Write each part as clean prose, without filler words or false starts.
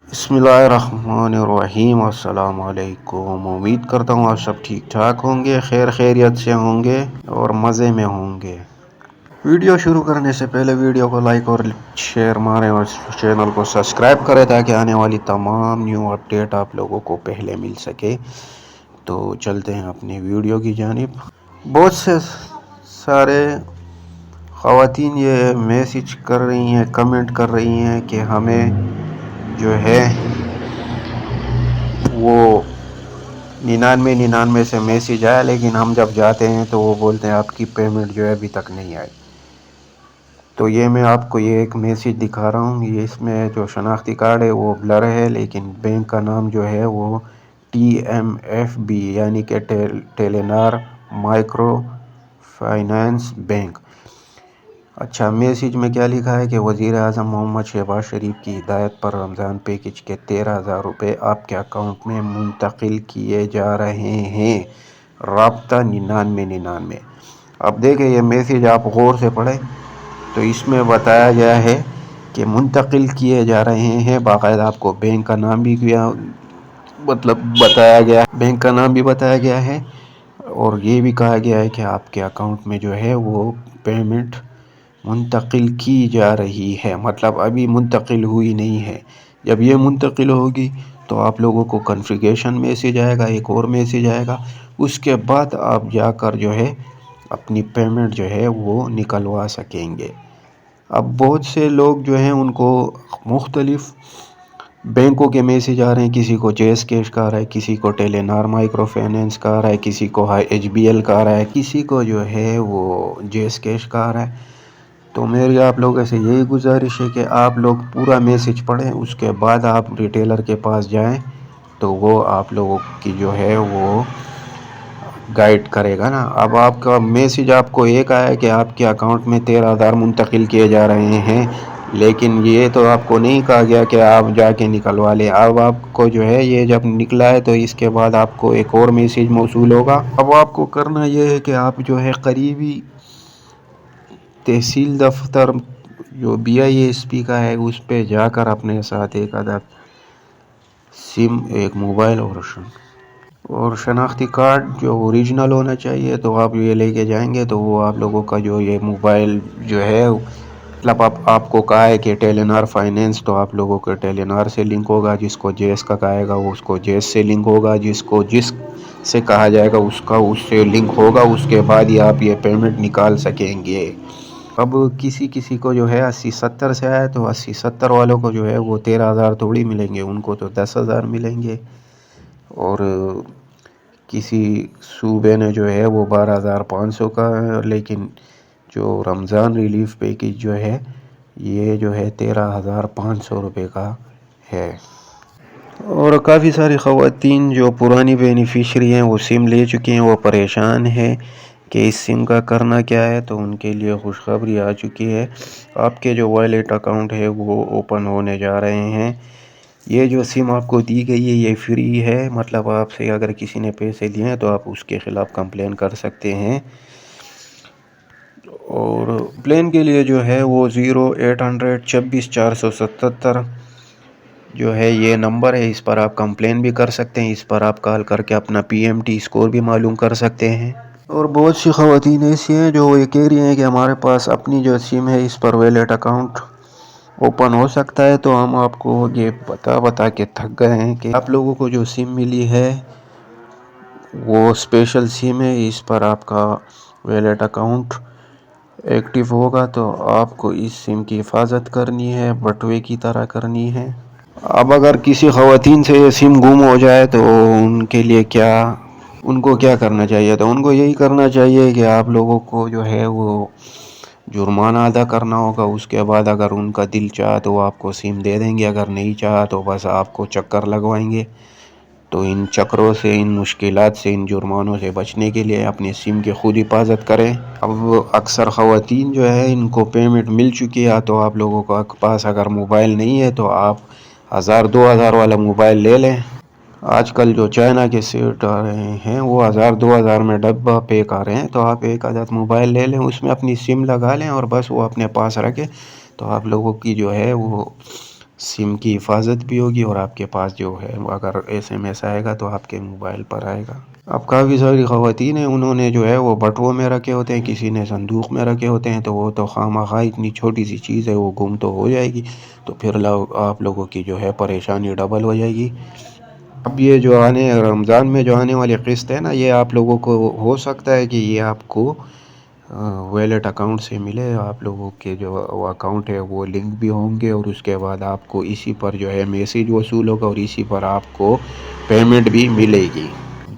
बिस्मिल्लाहिर्रहमानिर्रहीम। अस्सलाम वालेकुम। उम्मीद करता हूँ आप सब ठीक ठाक होंगे, खैर खैरियत से होंगे और मज़े में होंगे। वीडियो शुरू करने से पहले वीडियो को लाइक और शेयर मारें और चैनल को सब्सक्राइब करें ताकि आने वाली तमाम न्यू अपडेट आप लोगों को पहले मिल सके। तो चलते हैं अपनी वीडियो की जानिब। बहुत से सारे ख़वातीन ये मैसेज कर रही हैं, कमेंट कर रही हैं कि हमें जो है वो 99 से मैसेज आया, लेकिन हम जब जाते हैं तो वो बोलते हैं आपकी पेमेंट जो है अभी तक नहीं आई। तो ये मैं आपको ये एक मैसेज दिखा रहा हूँ। ये इसमें जो शनाख्ती कार्ड है वो ब्लर है, लेकिन बैंक का नाम जो है वो TMFB यानी कि टेलेनार माइक्रो फाइनेंस बैंक। अच्छा, मैसेज में क्या लिखा है कि वज़ीर आज़म मोहम्मद शहबाज शरीफ की हिदायत पर रमज़ान पैकेज के 13,000 रुपये आपके अकाउंट में मुंतकिल किए जा रहे हैं। राब्ता 9999। अब देखें ये मैसेज आप गौर से पढ़ें तो इसमें बताया गया है कि मुंतकिल किए जा रहे हैं। बाकायदा आपको बैंक का नाम भी बताया गया, बैंक का नाम भी बताया गया है और ये भी कहा गया है कि आपके अकाउंट में जो है वो पेमेंट मुंतकिल की जा रही है, मतलब अभी मुंतकिल हुई नहीं है। जब ये मुंतकिल होगी तो आप लोगों को कन्फिगरेशन मैसेज आएगा, एक और मैसेज आएगा। उसके बाद आप जाकर जो है अपनी पेमेंट जो है वो निकलवा सकेंगे। अब बहुत से लोग जो हैं उनको मुख्तलिफ बैंकों के मैसेज आ रहे हैं। किसी को जेएस कैश का आ रहा है, किसी को टेलेनार माइक्रो फाइनेंस का आ रहा है, किसी को HBL का आ रहा है, किसी को जो है वो जेएस कैश का आ रहा है। तो मेरी आप लोगों से यही गुजारिश है कि आप लोग पूरा मैसेज पढ़ें, उसके बाद आप रिटेलर के पास जाएं तो वो आप लोगों की जो है वो गाइड करेगा ना। अब आपका मैसेज आपको एक आया कि आपके अकाउंट में 13,000 मुंतकिल किए जा रहे हैं, लेकिन ये तो आपको नहीं कहा गया कि आप जाके निकलवा लें। अब आपको जो है ये जब निकला है तो इसके बाद आपको एक और मैसेज मौसूल होगा। अब आपको करना ये है कि आप जो है करीबी तहसील दफ्तर जो BISP का है उस पे जाकर अपने साथ एक अदद सिम, एक मोबाइल और शनाख्ती कार्ड जो ओरिजिनल होना चाहिए, तो आप ये लेके जाएंगे तो वो आप लोगों का जो ये मोबाइल जो है, मतलब आपको कहा है कि टेलेनार फाइनेंस, तो आप लोगों को टेलेनार से लिंक होगा। जिसको जेएस का कहेगा वो उसको जेएस से लिंक होगा, जिसको जिस से कहा जाएगा उसका उससे लिंक होगा। उसके बाद ही आप ये पेमेंट निकाल सकेंगे। अब किसी किसी को जो है 80-70 से आया तो 80-70 वालों को जो है वो 13,000 थोड़ी मिलेंगे, उनको तो 10,000 मिलेंगे। और किसी सूबे ने जो है वो 12,500 का है, लेकिन जो रमज़ान रिलीफ पैकेज जो है ये जो है 13,500 रुपये का है। और काफ़ी सारी ख़वातीन जो पुरानी बेनिफिशरी हैं वो सिम ले चुकी हैं, वो परेशान हैं कि इस सिम का करना क्या है। तो उनके लिए खुशखबरी आ चुकी है, आपके जो वॉलेट अकाउंट है वो ओपन होने जा रहे हैं। ये जो सिम आपको दी गई है ये फ्री है, मतलब आपसे अगर किसी ने पैसे लिए हैं तो आप उसके ख़िलाफ़ कंप्लेन कर सकते हैं। और प्लेन के लिए जो है वो 0800-26-477 जो है ये नंबर है, इस पर आप कंप्लेन भी कर सकते हैं। इस पर आप कॉल करके अपना PMT स्कोर भी मालूम कर सकते हैं। और बहुत सी ख़वातीन ऐसी हैं जो ये कह रही हैं कि हमारे पास अपनी जो सिम है इस पर वॉलेट अकाउंट ओपन हो सकता है। तो हम आपको ये बता के थक गए हैं कि आप लोगों को जो सिम मिली है वो स्पेशल सिम है, इस पर आपका वॉलेट अकाउंट एक्टिव होगा। तो आपको इस सिम की हिफाजत करनी है, बटुए की तरह करनी है। अब अगर किसी ख़वातीन से ये सिम गुम हो जाए तो उनके लिए उनको क्या करना चाहिए? तो उनको यही करना चाहिए कि आप लोगों को जो है वो जुर्माना अदा करना होगा। उसके बाद अगर उनका दिल चाहा तो वो आपको सिम दे देंगे, अगर नहीं चाहा तो बस आपको चक्कर लगवाएंगे। तो इन चक्रों से, इन मुश्किलात से, इन जुर्मानों से बचने के लिए अपनी सिम की खुद हिफाजत करें। अब अक्सर ख़वातीन जो है इनको पेमेंट मिल चुकी है, तो आप लोगों के पास अगर मोबाइल नहीं है तो आप 1,000-2,000 वाला मोबाइल ले लें। आजकल जो चाइना के सेट आ रहे हैं वो 1,000-2,000 में डब्बा पैक आ रहे हैं। तो आप एक आदत मोबाइल ले लें, उसमें अपनी सिम लगा लें और बस वो अपने पास रखें। तो आप लोगों की जो है वो سم کی حفاظت بھی ہوگی اور آپ کے پاس جو ہے اگر SMS آئے گا تو آپ کے موبائل پر آئے گا۔ اب کافی ساری خواتین ہیں، انہوں نے جو ہے وہ بٹووں میں رکھے ہوتے ہیں، کسی نے صندوق میں رکھے ہوتے ہیں، تو وہ تو خواہ اتنی چھوٹی سی چیز ہے وہ گم تو ہو جائے گی، تو پھر آپ لوگوں کی جو ہے پریشانی ڈبل ہو جائے گی۔ اب یہ جو رمضان میں جو آنے والی قسط ہے نا، یہ آپ لوگوں کو ہو سکتا ہے کہ یہ آپ کو ویلٹ اکاؤنٹ سے ملے، آپ لوگوں کے جو اکاؤنٹ ہے وہ لنک بھی ہوں گے، اور اس کے بعد آپ کو اسی پر جو ہے میسیج وصول ہوگا اور اسی پر آپ کو پیمنٹ بھی ملے گی۔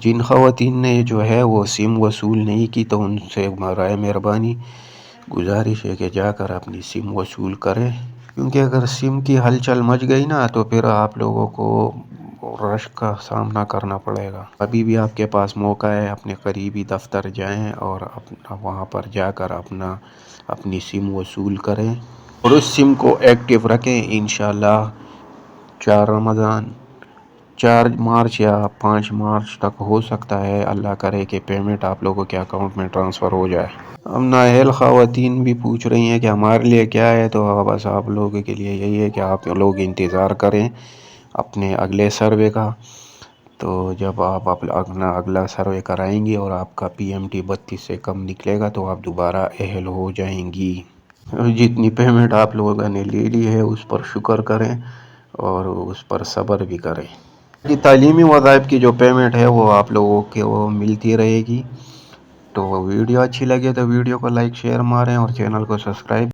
جن خواتین نے جو ہے وہ سم وصول نہیں کی تو ان سے برائے مہربانی گزارش ہے کہ جا کر اپنی سم وصول کریں، کیونکہ اگر سم کی ہلچل مچ گئی نا تو پھر آپ لوگوں کو رش کا سامنا کرنا پڑے گا۔ ابھی بھی آپ کے پاس موقع ہے، اپنے قریبی دفتر جائیں اور وہاں پر جا کر اپنی سم وصول کریں اور اس سم کو ایکٹیو رکھیں۔ انشاءاللہ 4 مارچ یا 5 مارچ تک ہو سکتا ہے، اللہ کرے کہ پیمنٹ آپ لوگوں کے اکاؤنٹ میں ٹرانسفر ہو جائے۔ اب نااہل خواتین بھی پوچھ رہی ہیں کہ ہمارے لیے کیا ہے، تو بس آپ لوگوں کے لیے یہی ہے کہ آپ لوگ انتظار کریں اپنے اگلے سروے کا، تو جب آپ اپنا اگلا سروے کرائیں گی اور آپ کا PMT 32 سے کم نکلے گا تو آپ دوبارہ اہل ہو جائیں گی۔ جتنی پیمنٹ آپ لوگوں نے لے لی ہے اس پر شکر کریں اور اس پر صبر بھی کریں۔ کہ تعلیمی وظائف کی جو پیمنٹ ہے وہ آپ لوگوں کو ملتی رہے گی۔ تو ویڈیو اچھی لگے تو ویڈیو کو لائک شیئر ماریں اور چینل کو سبسکرائب